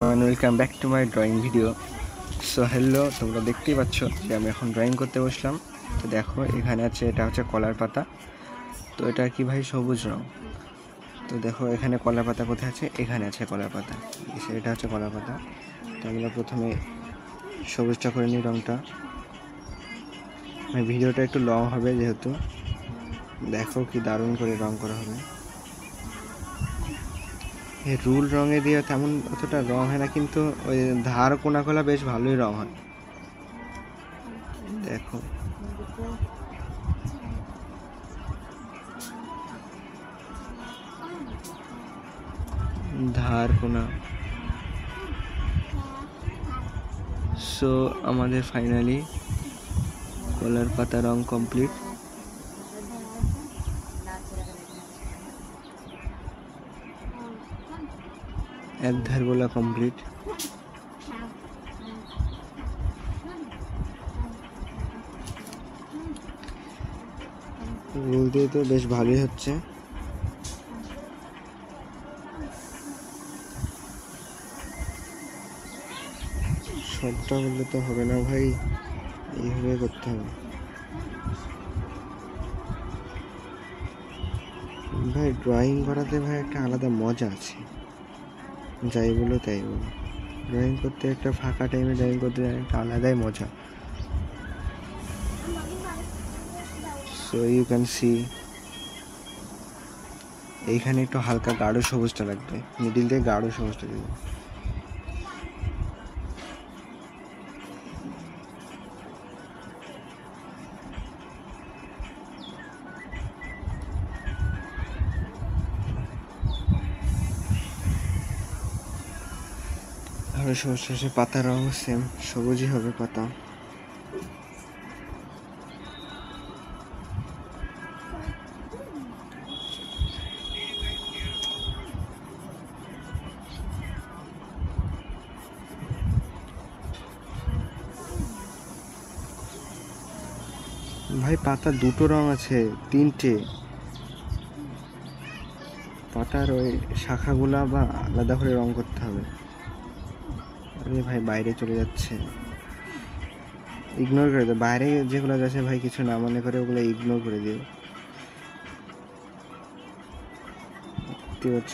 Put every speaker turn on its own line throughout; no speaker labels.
Welcome back to my drawing video. So hello, তোমরা দেখতেই পাচ্ছ যে আমি এখন ড্রয়িং করতে বসলাম। তো দেখো এখানে আছে, এটা হচ্ছে কলার পাতা। তো এটা কি ভাই সবুজ রং। তো দেখো এখানে কলার পাতা কোথায় আছে, এখানে আছে কলার পাতা, এটা হচ্ছে কলার পাতা। তো আমরা প্রথমে সবুজটা করে নিই রংটা। ভিডিওটা একটু লং হবে যেহেতু, দেখো কি দারুণ করে রং করা হবে। এই রুল রঙে দিয়ে তেমন অতটা রং হয় না, কিন্তু ওই ধার কোনাগুলা বেশ ভালোই রং হয়। দেখো ধার কোনা। সো আমাদের ফাইনালি কলার পাতা রং কমপ্লিট। এক ধার গোলা কমপ্লিট। রুল দিয়ে তো বেশ ভালোই হচ্ছে। সবটা বললে তো হবে না ভাই, এইভাবে করতে হবে ভাই। ড্রয়িং করাতে ভাই একটা আলাদা মজা আছে, যাই বলো তাই বলো। ড্রয়িং করতে একটা ফাঁকা টাইমে ড্রয়িং করতে একটা আলাদাই মজা। সো ইউ ক্যান সি, এইখানে একটু হালকা গাঢ় সবুজটা লাগবে, মিডিল দিয়ে গাঢ় সবুজটা দেবো। গাঢ় সবুজ শেষে পাতার রঙ সেম সবুজই হবে পাতা। ভাই পাতা দুটো রং আছে, তিনটে পাতার ওই শাখাগুলা বা আলাদা করে রং করতে হবে। আরে ভাই বাইরে চলে যাচ্ছে, ইগনোর করে দিও। বাইরে যেগুলো যাচ্ছে ভাই কিছু না মনে করে ওগুলো ইগনোর করে দিও। দেখতে পাচ্ছ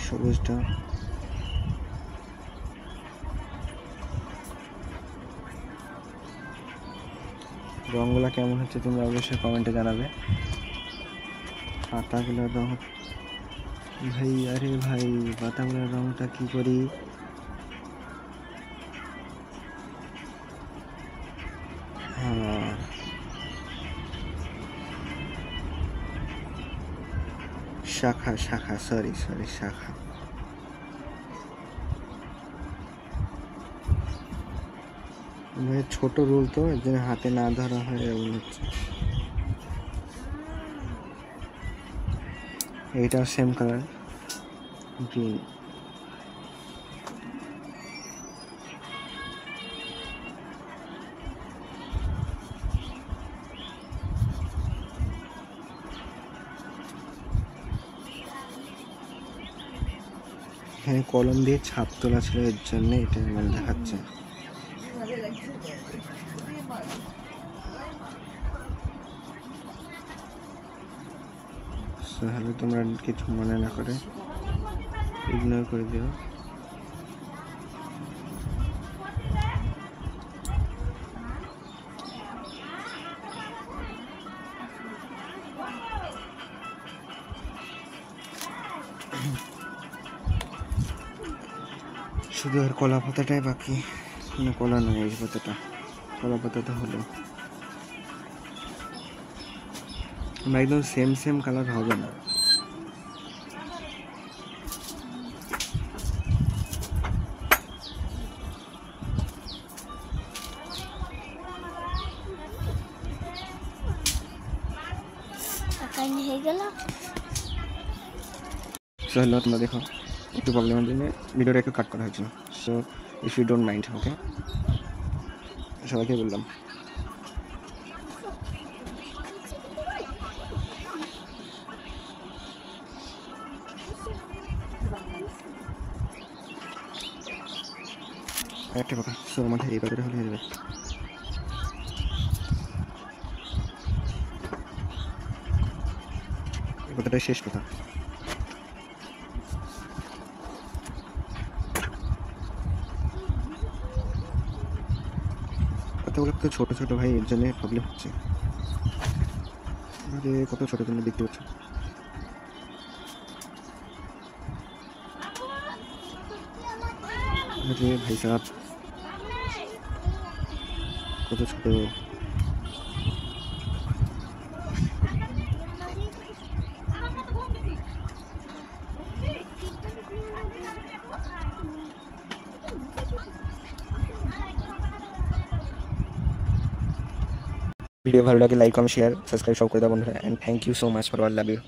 সবুজটা। রঙগুলা কেমন হচ্ছে তোমরা অবশ্যই কমেন্টে জানাবে। পাতাগুলোর রং ভাই, আরে ভাই পাতাগুলোর রংটা কি করি। শাখা শাখা সরি শাখা। ছোট রুল তো এর জন্য হাতে না ধরা হয় এমন হচ্ছে। এইটাও সেম কালার গ্রিন। এখানে কলম দিয়ে ছাপ তোলা ছিল, এর জন্য এটা মানে দেখাচ্ছে। তাহলে তোমরা কিছু মনে না করে ইগনোর করে দিও। শুধু আর কলা পাতাটাই বাকি, না কলা নয় এই পাতাটা, কলা পাতাটা হলো। একদম সেম কালার হবে না। সো হ্যালো, তোমরা দেখো একটু প্রবলেমের জন্য ভিডিওটা একটু কাট করা হয়েছিল। So if you don't mind, okay, সবাইকে বললাম। একটা কথা সো মাথায় এই কথাটা হলে হয়ে যাবে। এই কথাটাই শেষ কথা। কথাগুলো তো ছোটো ছোটো ভাই, এর জন্য প্রবলেম হচ্ছে। আরে কত ছোটো তোমরা দেখতে পাচ্ছ। अरे भाई साहब কত ছোট। ভিডিও ভালো লাগে লাইক কমেন্ট শেয়ার সাবস্ক্রাইব সব করে দাও বন্ধুরা, and thank you so much for all, love you.